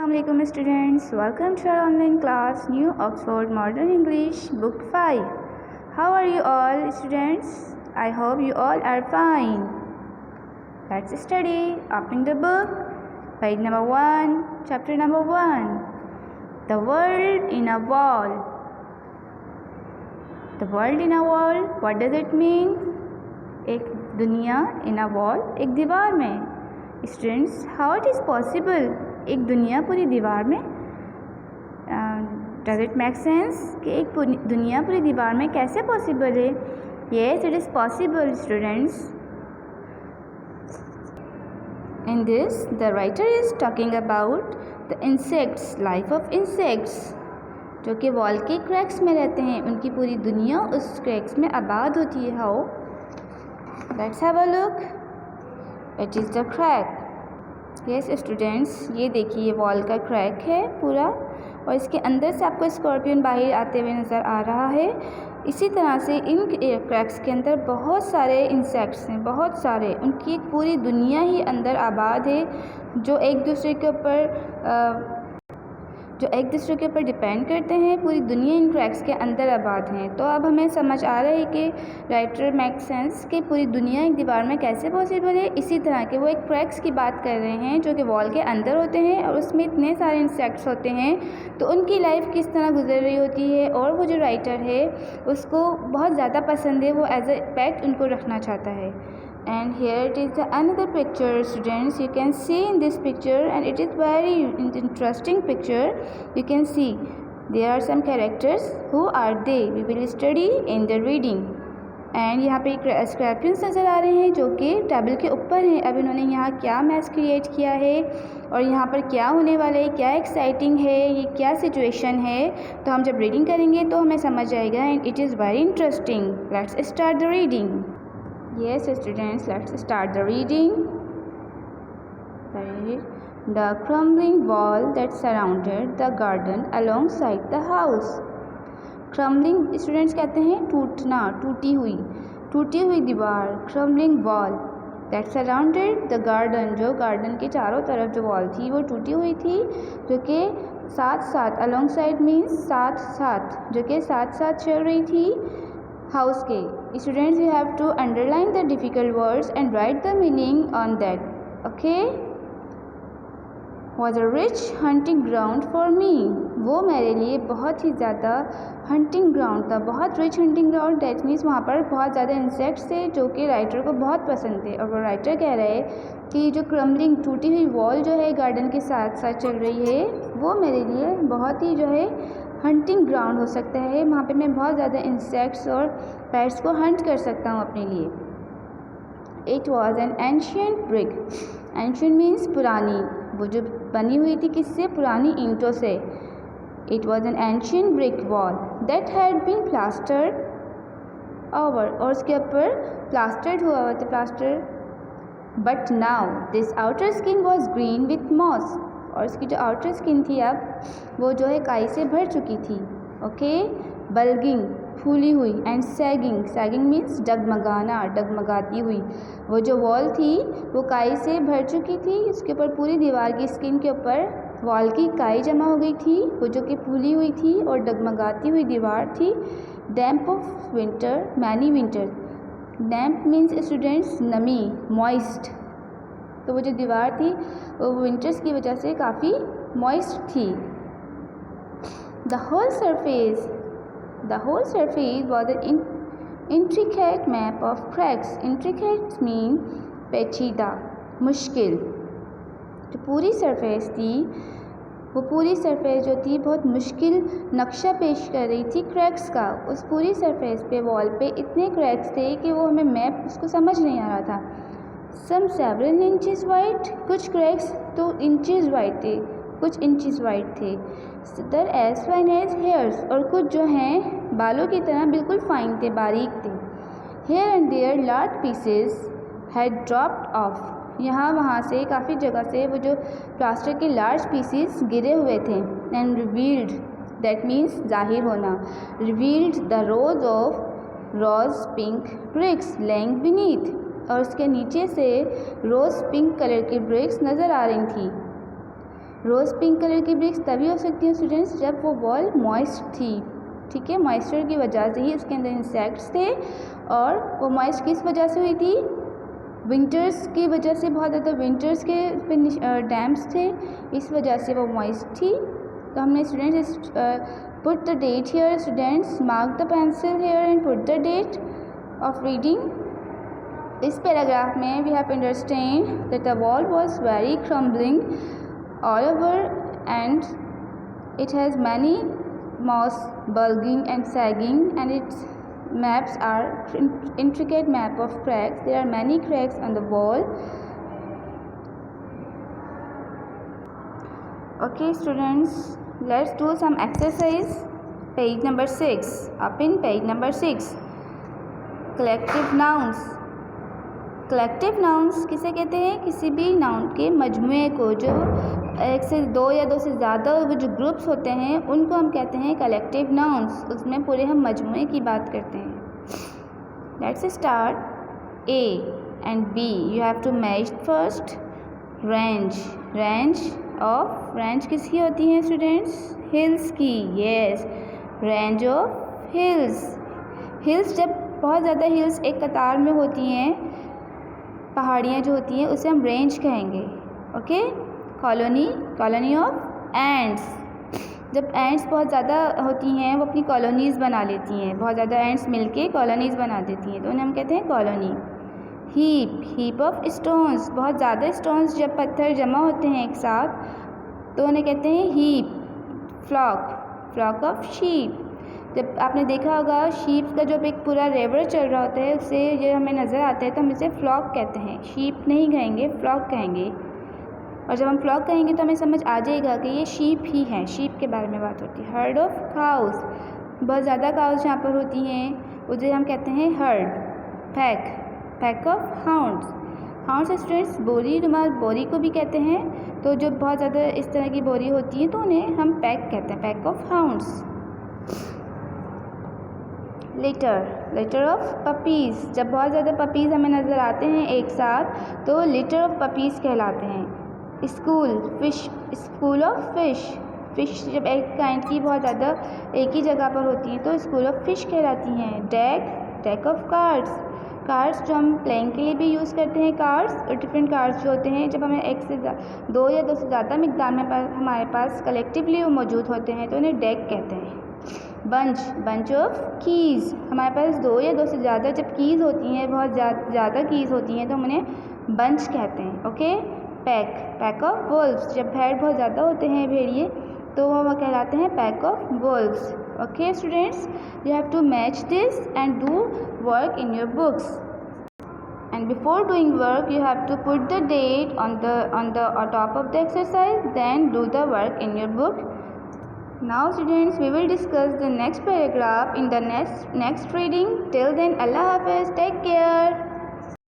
Assalamualaikum students, welcome to our online class New Oxford Modern English Book 5. How are you all students? I hope you all are fine. Let's study. Opening the book, page number 1, chapter number 1. The world in a wall. The world in a wall, what does it mean? एक दुनिया in a wall, एक दीवार में. Students, how it is possible? एक दुनिया पूरी दीवार में. डज इट मेक सेंस कि एक दुनिया पूरी दीवार में कैसे पॉसिबल है? Yes, it is possible students. In this the writer is talking about the insects, life of insects, जो कि वॉल के क्रैक्स में रहते हैं. उनकी पूरी दुनिया उस क्रैक्स में आबाद होती है. How? Let's have a look. It is the crack. Yes students, ये देखिए वॉल का क्रैक है पूरा, और इसके अंदर से आपको स्कॉर्पियन बाहर आते हुए नज़र आ रहा है. इसी तरह से इन क्रैक्स के अंदर बहुत सारे इंसेक्ट्स हैं, बहुत सारे. उनकी एक पूरी दुनिया ही अंदर आबाद है, जो एक दूसरे के ऊपर डिपेंड करते हैं. पूरी दुनिया इन क्रैक्स के अंदर आबाद हैं. तो अब हमें समझ आ रहा है कि राइटर मेक सेंस कि पूरी दुनिया एक दीवार में कैसे पॉसिबल है. इसी तरह के वो एक क्रैक्स की बात कर रहे हैं जो कि वॉल के अंदर होते हैं, और उसमें इतने सारे इंसेक्ट्स होते हैं. तो उनकी लाइफ किस तरह गुजर रही होती है, और वो जो राइटर है उसको बहुत ज़्यादा पसंद है, वो एज ए पेट उनको रखना चाहता है. And here it is the another picture, students. You can see in this picture, and it is very interesting picture. You can see there are some characters. Who are they? We will study in the reading. And यहाँ पे स्क्रैपियंस नज़र आ रहे हैं जो कि table के ऊपर हैं. अब इन्होंने यहाँ क्या मैस क्रिएट किया है, और यहाँ पर क्या होने वाला है, क्या एक्साइटिंग है, ये क्या सिचुएशन है. तो हम जब रीडिंग करेंगे तो हमें समझ आएगा. And it is very interesting. Let's start the reading. Yes students, let's start the reading. The crumbling wall that surrounded the garden alongside the house. Crumbling students कहते हैं टूटना, टूटी हुई दीवार. Crumbling wall that surrounded the garden, जो garden के चारों तरफ जो वॉल थी वो टूटी हुई थी, जो कि साथ alongside means साथ, जो कि साथ चल रही थी हाउस के. Students, you have to underline the difficult words and write the meaning on that. Okay? Was a rich hunting ground for me. वो मेरे लिए बहुत ही ज़्यादा hunting ground था, बहुत rich hunting ground. That means वहाँ पर बहुत ज़्यादा इंसेक्ट्स थे जो कि राइटर को बहुत पसंद थे. और वो राइटर कह रहे हैं कि जो क्रम्बलिंग टूटी हुई वॉल जो है गार्डन के साथ चल रही है, वो मेरे लिए बहुत ही जो है हंटिंग ग्राउंड हो सकता है. वहाँ पे मैं बहुत ज़्यादा इंसेक्ट्स और पेट्स को हंट कर सकता हूँ अपने लिए. It was an ancient brick. Ancient means पुरानी, वो जो बनी हुई थी किससे? पुरानी ईंटों से. It was an ancient brick wall that had been plastered over, और उसके ऊपर प्लास्टर्ड हुआ था, plaster. But now this outer skin was green with moss, और इसकी जो आउटर स्किन थी अब वो जो है काई से भर चुकी थी. ओके. बल्गिंग, फूली हुई. एंड सैगिंग मीन्स डगमगाना, डगमगाती हुई. वो जो वॉल थी वो काई से भर चुकी थी. उसके ऊपर पूरी दीवार की स्किन के ऊपर वॉल की काई जमा हो गई थी, वो जो कि फूली हुई थी और डगमगाती हुई दीवार थी. Damp of winter, many winter. Damp means students नमी, मॉइस्ट. तो वो जो दीवार थी वो विंटर्स की वजह से काफ़ी मॉइस्ट थी. The whole surface was an intricate map of cracks. Intricate mean पेचीदा, मुश्किल. जो पूरी सरफेस थी, वो पूरी सरफेस जो थी बहुत मुश्किल नक्शा पेश कर रही थी क्रैक्स का. उस पूरी सरफेस पे, वॉल पे इतने क्रैक्स थे कि वो हमें मैप उसको समझ नहीं आ रहा था. सम सेवरल इंचेस वाइट, कुछ क्रैक्स तो इंचेस वाइट थे, कुछ इंचेस वाइट थे. दर एज फाइन एज हेयर्स, और कुछ जो हैं बालों की तरह बिल्कुल फाइन थे, बारीक थे. Here and there large pieces had dropped off. यहाँ वहाँ से काफ़ी जगह से वो जो प्लास्टर के लार्ज पीसेस गिरे हुए थे. एंड रिवील्ड, दैट मीन्स जाहिर होना. Revealed the rows of rose pink bricks lying beneath, और उसके नीचे से रोज़ पिंक कलर की ब्रिक्स नज़र आ रही थी. रोज़ पिंक कलर की ब्रिक्स तभी हो सकती हैं स्टूडेंट्स जब वो वॉल मॉइस्ट थी, ठीक है। मॉइस्चर की वजह से ही उसके अंदर इंसेक्ट्स थे, और वो मॉइस्ट किस वजह से हुई थी, विंटर्स की वजह से, बहुत ज़्यादा विंटर्स के डैम्स थे, इस वजह से वो मॉइस्ट थी। तो हमने students put the date here, students mark the pencil here and put the date of reading. इस पैराग्राफ में we have understand that the wall was very crumbling all over and it has many moss bulging and sagging, and its maps are intricate map of cracks. There are many cracks on the wall. Okay students, let's do some exercise. Page number 6. Up in page number 6, collective nouns. Collective nouns किसे कहते हैं, किसी भी noun के मजमुए को, जो एक से दो या दो से ज़्यादा वो जो ग्रुप्स होते हैं उनको हम कहते हैं कलेक्टिव नाउन्स। उसमें पूरे हम मजमुए की बात करते हैं। Let's start. A and B you have to match first. Range, range किसकी होती है स्टूडेंट्स, हिल्स की। Yes, range of hills. Hills जब बहुत ज़्यादा हिल्स एक कतार में होती हैं, पहाड़ियाँ जो होती हैं उसे हम रेंज कहेंगे। ओके। कॉलोनी ऑफ एंट्स, जब एंट्स बहुत ज़्यादा होती हैं वो अपनी कॉलोनीज़ बना लेती हैं, बहुत ज़्यादा एंट्स मिलके कॉलोनीज़ बना देती हैं, तो उन्हें हम कहते हैं कॉलोनी। हीप ऑफ स्टोन्स, बहुत ज़्यादा स्टोन्स जब पत्थर जमा होते हैं एक साथ तो उन्हें कहते हैं हीप। फ्लॉक ऑफ शीप, जब आपने देखा होगा शीप का जब एक पूरा रिवर चल रहा होता है उससे ये हमें नज़र आता है तो हम इसे फ्लॉक कहते हैं, शीप नहीं कहेंगे, फ्लॉक कहेंगे। और जब हम फ्लॉक कहेंगे तो हमें समझ आ जाएगा कि ये शीप ही है, शीप के बारे में बात होती है। हर्ड ऑफ काउस, बहुत ज़्यादा काउस जहाँ पर होती हैं उसे हम कहते हैं heard. Pack of hounds students बोरी को भी कहते हैं, तो जो बहुत ज़्यादा इस तरह की बोरी होती है तो उन्हें हम पैक कहते हैं, pack of hounds. Litre of puppies, जब बहुत ज़्यादा पपीज़ हमें नज़र आते हैं एक साथ तो लिटर ऑफ पपीज़ कहलाते हैं। स्कूल ऑफ फिश जब एक काइंड की बहुत ज़्यादा एक ही जगह पर होती हैं तो स्कूल ऑफ फिश कहलाती हैं। डेक ऑफ कार्ड्स जो हम प्लेइंग के लिए भी यूज़ करते हैं, कार्ड्स और डिफरेंट कार्ड्स जो होते हैं जब हमें एक से दो या दो से ज़्यादा मिकदार में हमारे पास कलेक्टिवली वो मौजूद होते हैं तो उन्हें डेक कहते हैं। बंच ऑफ कीज़, हमारे पास दो या दो से ज़्यादा जब कीज़ होती हैं, बहुत ज़्यादा कीज़ होती हैं तो हम उन्हें बंच कहते हैं। ओके। पैक ऑफ वुल्व्स, जब भेड़ बहुत ज़्यादा होते हैं भेड़िए तो वो कहलाते हैं pack of wolves. Okay students, you have to match this and do work in your books. And before doing work, you have to put the date on the top of the exercise. Then do the work in your book. Now, students, we will discuss the next paragraph in the next reading. Till then, Allah Hafiz. Take care.